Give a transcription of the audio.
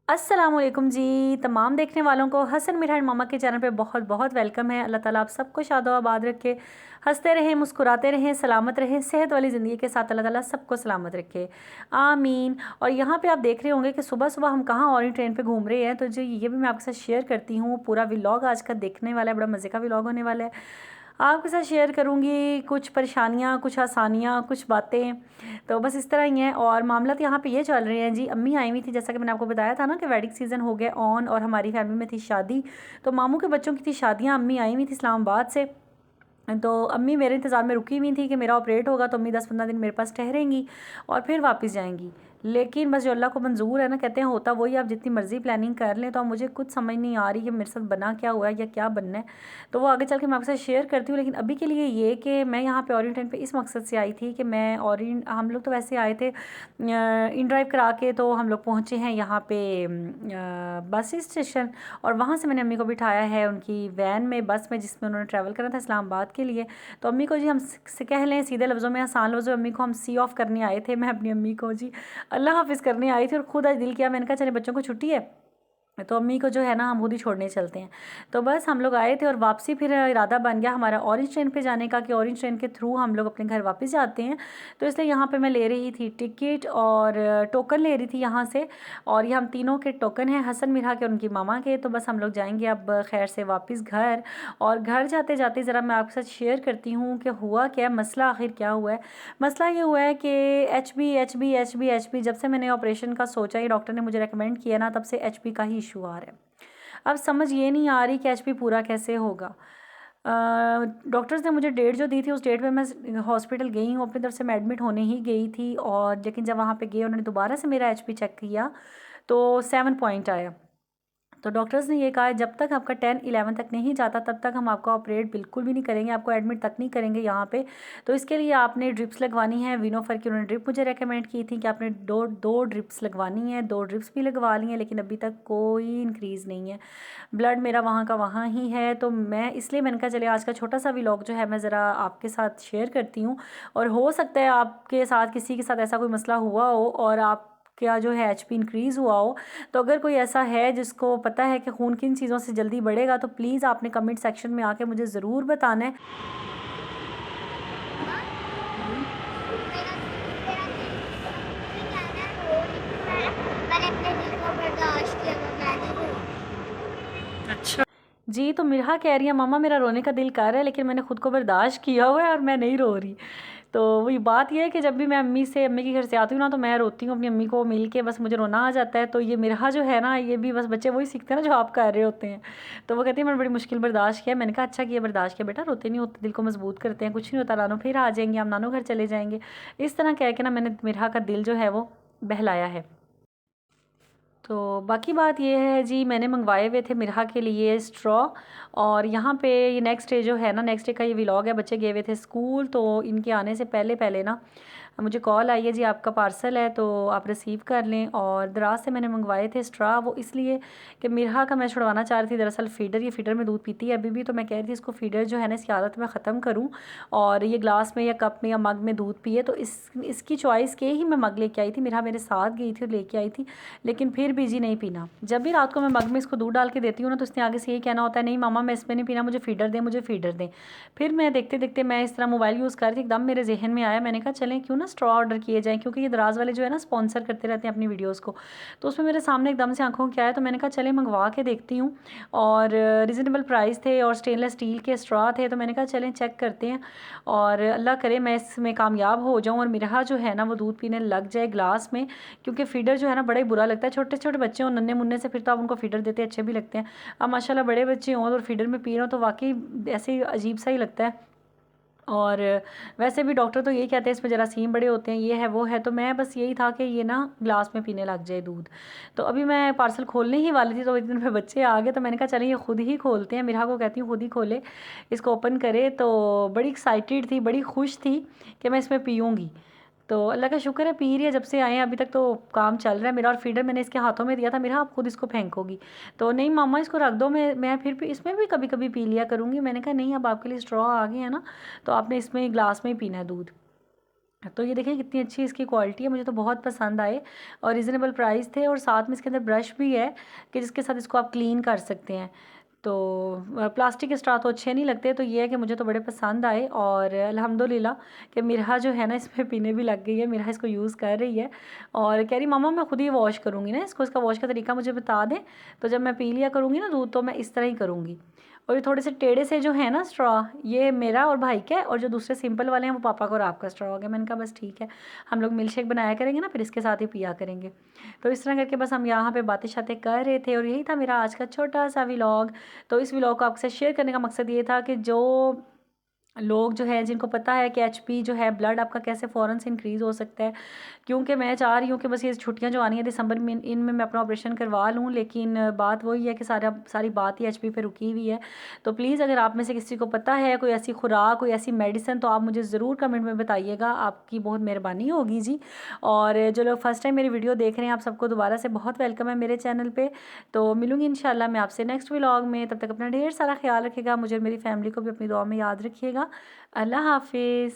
अस्सलामुअलैकुम जी। तमाम देखने वालों को हसन मिरान मामा के चैनल पे बहुत बहुत वेलकम है। अल्लाह ताला आप सबको शादोआबाद रखे, हंसते रहें, मुस्कुराते रहें, सलामत रहें, सेहत वाली ज़िंदगी के साथ अल्लाह ताला सबको सलामत रखे, आमीन। और यहाँ पे आप देख रहे होंगे कि सुबह सुबह हम कहाँ और ट्रेन पे घूम रहे हैं, तो जो ये भी मैं आपके साथ शेयर करती हूँ। पूरा व्लॉग आज का देखने वाला है, बड़ा मज़े का व्लॉग होने वाला है। आपके साथ शेयर करूँगी कुछ परेशानियाँ, कुछ आसानियाँ, कुछ बातें। तो बस इस तरह ही हैं। और मामला तो यहाँ पे ये चल रहे हैं जी। अम्मी आई हुई थी, जैसा कि मैंने आपको बताया था ना कि वेडिंग सीज़न हो गया ऑन, और हमारी फैमिली में थी शादी। तो मामू के बच्चों की थी शादियाँ। अम्मी आई हुई थी इस्लामाबाद से। तो अम्मी मेरे इंतज़ार में रुकी हुई थी कि मेरा ऑपरेट होगा, तो अम्मी 10-15 दिन मेरे पास ठहरेंगी और फिर वापस जाएंगी। लेकिन बस जो अल्लाह को मंजूर है ना, कहते हैं होता वही, आप जितनी मर्ज़ी प्लानिंग कर लें। तो अब मुझे कुछ समझ नहीं आ रही कि मेरे साथ बना क्या हुआ है या क्या बनना है। तो वो आगे चल के मैं आपके साथ शेयर करती हूँ। लेकिन अभी के लिए ये कि मैं यहाँ पे ओरिएंटल पे इस मकसद से आई थी कि मैं हम लोग तो वैसे आए थे इन ड्राइव करा के। तो हम लोग पहुँचे हैं यहाँ पे बस स्टेशन, और वहाँ से मैंने अम्मी को बिठाया है उनकी वैन में, बस में, जिसमें उन्होंने ट्रैवल करना था इस्लामाबाद के लिए। तो अम्मी को जी हम से कह लें सीधे लफ्ज़ों में, आसान लफ्ज़ों में, अम्मी को हम सी ऑफ करने आए थे। मैं अपनी अम्मी को जी अल्लाह हाफ़िज़ करने आई थी, और खुद आज दिल किया, मैंने कहा चले बच्चों को छुट्टी है तो अम्मी को जो है ना हम खुद ही छोड़ने चलते हैं। तो बस हम लोग आए थे, और वापसी फिर इरादा बन गया हमारा ऑरेंज ट्रेन पे जाने का, कि ऑरेंज ट्रेन के थ्रू हम लोग अपने घर वापस जाते हैं। तो इसलिए यहाँ पे मैं ले रही थी टिकट और टोकन ले रही थी यहाँ से। और ये हम तीनों के टोकन हैं, हसन मिरा के और उनकी मामा के। तो बस हम लोग जाएंगे अब खैर से वापस घर। और घर जाते जाते ज़रा मैं आपके साथ शेयर करती हूँ कि हुआ क्या, मसला आखिर क्या हुआ है। मसला ये हुआ है कि एच बी जब से मैंने ऑपरेशन का सोचा, ये डॉक्टर ने मुझे रेकमेंड किया ना, तब से एच बी का ही इशू आ रहा है। अब समझ ये नहीं आ रही कि एच बी पूरा कैसे होगा। डॉक्टर्स ने मुझे डेट जो दी थी, उस डेट पे मैं हॉस्पिटल गई हूँ, अपनी तरफ से मैं एडमिट होने ही गई थी। और लेकिन जब वहाँ पे गई, उन्होंने दोबारा से मेरा एच बी चेक किया तो 7 पॉइंट आया। तो डॉक्टर्स ने ये कहा है जब तक आपका 10-11 तक नहीं जाता तब तक हम आपका ऑपरेट बिल्कुल भी नहीं करेंगे, आपको एडमिट तक नहीं करेंगे यहाँ पे। तो इसके लिए आपने ड्रिप्स लगवानी है, विनोफर की उन्होंने ड्रिप मुझे रेकमेंड की थी कि आपने दो दो ड्रिप्स लगवानी है। 2 ड्रिप्स भी लगवा ली हैं, लेकिन अभी तक कोई इंक्रीज़ नहीं है। ब्लड मेरा वहाँ का वहाँ ही है। तो मैं इसलिए मैंने कहा चले आज का छोटा सा व्लॉग जो है मैं ज़रा आपके साथ शेयर करती हूँ। और हो सकता है आपके साथ किसी के साथ ऐसा कोई मसला हुआ हो और आप क्या जो है एचपी इंक्रीज़ हुआ हो। तो अगर कोई ऐसा है जिसको पता है कि खून किन चीज़ों से जल्दी बढ़ेगा, तो प्लीज़ आपने कमेंट सेक्शन में आके मुझे ज़रूर बताना है। अच्छा जी। तो मिरहा कह रही है मामा मेरा रोने का दिल कर रहा है, लेकिन मैंने खुद को बर्दाश्त किया हुआ है और मैं नहीं रो रही। तो वही बात यह है कि जब भी मैं अम्मी के घर से आती हूँ ना, तो मैं रोती हूँ अपनी अम्मी को मिल के, बस मुझे रोना आ जाता है। तो ये मिरहा जो है ना, ये भी बस बच्चे वही सीखते हैं ना जो आप कर रहे होते हैं। तो वो कहती है मैंने बड़ी मुश्किल बर्दाश्त किया। मैंने कहा अच्छा किया बर्दाश्त किया बेटा, रोते नहीं होते, दिल को मजबूत करते हैं, कुछ नहीं होता, नानो फिर आ जाएंगे, हम नानो घर चले जाएंगे। इस तरह कह के ना मैंने मिरहा का दिल जो है वो बहलाया है। तो बाकी बात ये है जी, मैंने मंगवाए हुए थे मिरहा के लिए स्ट्रॉ। और यहाँ पे ये नेक्स्ट डे जो है ना, नेक्स्ट डे का ये व्लॉग है। बच्चे गए हुए थे स्कूल, तो इनके आने से पहले पहले ना मुझे कॉल आई है जी आपका पार्सल है, तो आप रिसीव कर लें। और दराज से मैंने मंगवाए थे स्ट्रा, वो इसलिए कि मिरहा का मैं छुड़वाना चाह रही थी। दरअसल फीडर, ये फीडर में दूध पीती है अभी भी, तो मैं कह रही थी इसको फीडर जो है ना इसकी आदत मैं ख़त्म करूँ, और ये ग्लास में या कप में या मग में दूध पिए। तो इसकी चॉइस के ही मैं मग लेके आई थी। मिरहा मेरे साथ गई थी और लेके आई थी, लेकिन फिर भी जी नहीं पीना। जब भी रात को मैं मग में इसको दूध डाल के देती हूँ ना, तो इसने आगे से यही कहना होता है नहीं मामा मैं इसमें नहीं पीना, मुझे फीडर दें, मुझे फीडर दें। फिर मैं देखते देखते मैं इस तरह मोबाइल यूज़ कर रही थी, एकदम मेरे जहन में आया, मैंने कहा चलें क्यों ना स्ट्रॉ ऑर्डर किए जाएँ, क्योंकि ये दराज वाले जो है ना स्पॉन्सर करते रहते हैं अपनी वीडियोज़ को। तो उसमें मेरे सामने एकदम से आंखों के आया, तो मैंने कहा चले मंगवा के देखती हूँ। और रिजनेबल प्राइस थे और स्टेनलेस स्टील के स्ट्रॉ थे, तो मैंने कहा चलें चेक करते हैं। और अल्लाह करे मैं इसमें कामयाब हो जाऊँ और मिरहा जो है ना वो दूध पीने लग जाए ग्लास में। क्योंकि फीडर जो है ना बड़ा ही बुरा लगता है, छोटे छोटे बच्चे हों नन्हे मुन्ने से, फिर तो आप उनको फीडर देते अच्छे भी लगते हैं। अब माशाल्लाह बड़े बच्चे हों और फीडर में पी रहे हो तो वाकई ऐसे ही अजीब सा ही लगता है। और वैसे भी डॉक्टर तो यही कहते हैं इसमें जरासीम बड़े होते हैं, ये है वो है। तो मैं बस यही था कि ये ना ग्लास में पीने लग जाए दूध। तो अभी मैं पार्सल खोलने ही वाली थी, तो इतने में बच्चे आ गए, तो मैंने कहा चलिए ये खुद ही खोलते हैं। मिरहा को कहती हूँ खुद ही खोले, इसको ओपन करे। तो बड़ी एक्साइटेड थी, बड़ी खुश थी कि मैं इसमें पीऊँगी। तो अल्लाह का शुक्र है पी रही है जब से आए हैं, अभी तक तो काम चल रहा है मेरा। और फीडर मैंने इसके हाथों में दिया था, मेरा आप खुद इसको फेंकोगी। तो नहीं मामा इसको रख दो, मैं फिर भी इसमें भी कभी कभी पी लिया करूँगी। मैंने कहा नहीं अब आपके लिए स्ट्रॉ आ गए हैं ना, तो आपने इसमें ग्लास में ही पीना है दूध। तो ये देखिए कितनी अच्छी इसकी क्वालिटी है, मुझे तो बहुत पसंद आए और रिज़नेबल प्राइस थे और साथ में इसके अंदर ब्रश भी है कि जिसके साथ इसको आप क्लीन कर सकते हैं। तो प्लास्टिक के स्ट्रॉ तो अच्छे नहीं लगते, तो ये है कि मुझे तो बड़े पसंद आए और अल्हम्दुलिल्लाह कि मिरहा जो है ना इसमें पीने भी लग गई है, मिरहा इसको यूज़ कर रही है और कह रही मामा मैं खुद ही वॉश करूँगी ना इसको, इसका वॉश का तरीका मुझे बता दें। तो जब मैं पी लिया करूँगी ना दूध तो मैं इस तरह ही करूँगी। और ये थोड़े से टेढ़े से जो है ना स्ट्रॉ, ये मेरा और भाई का है और जो दूसरे सिंपल वाले हैं वो पापा को और आपका स्ट्रॉ हो गया। मैंने कहा बस ठीक है, हम लोग मिल्क शेक बनाया करेंगे ना फिर इसके साथ ही पिया करेंगे। तो इस तरह करके बस हम यहाँ पे बातें शातें कर रहे थे और यही था मेरा आज का छोटा सा व्लॉग। तो इस व्लॉग को आपके साथ शेयर करने का मकसद ये था कि जो लोग जो है जिनको पता है कि एचपी जो है ब्लड आपका कैसे फ़ौरन से इंक्रीज़ हो सकता है, क्योंकि मैं चाह रही हूँ कि बस ये छुट्टियाँ जो आनी है दिसंबर में इनमें मैं अपना ऑपरेशन करवा लूँ, लेकिन बात वही है कि सारी बात ही एचपी पे रुकी हुई है। तो प्लीज़ अगर आप में से किसी को पता है कोई ऐसी खुराक कोई ऐसी मेडिसिन तो आप मुझे ज़रूर कमेंट में बताइएगा, आपकी बहुत मेहरबानी होगी जी। और जो लोग फर्स्ट टाइम मेरी वीडियो देख रहे हैं आप सबको दोबारा से बहुत वेलकम है मेरे चैनल पर। तो मिलूँगी इंशाल्लाह मैं आपसे नेक्स्ट व्लॉग में, तब तक अपना ढेर सारा ख्याल रखिएगा, मुझे और मेरी फैमिली को भी अपनी दुआ में याद रखिएगा। अल्लाह हाफिज़।